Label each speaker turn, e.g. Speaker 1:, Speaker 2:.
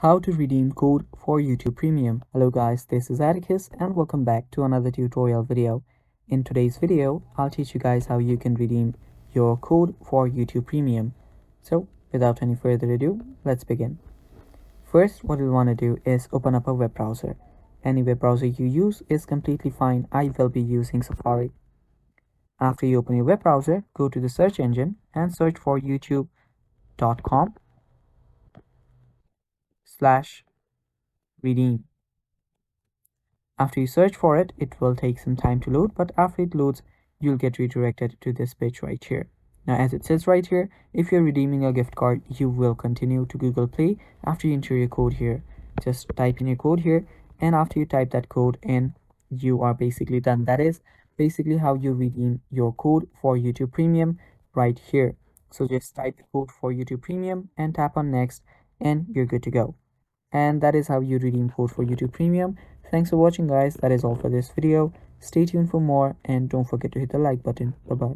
Speaker 1: How to redeem code for YouTube Premium. Hello guys, this is Atticus and welcome back to another tutorial video. In today's video, I'll teach you guys how you can redeem your code for YouTube Premium. So without any further ado, let's begin. First, what you'll want to do is open up a web browser. Any web browser you use is completely fine. I will be using Safari. After you open your web browser, go to the search engine and search for youtube.com/redeem. After you search for it, it will take some time to load, but after it loads, you'll get redirected to this page right here. Now, as it says right here, if you're redeeming a gift card, you will continue to Google Play after you enter your code here. Just type in your code here, and after you type that code in, you are basically done. That is basically how you redeem your code for YouTube Premium right here. So just type the code for YouTube Premium and tap on next, and you're good to go. And that is how you redeem code for YouTube Premium. Thanks for watching guys. That is all for this video. Stay tuned for more and don't forget to hit the like button. Bye bye.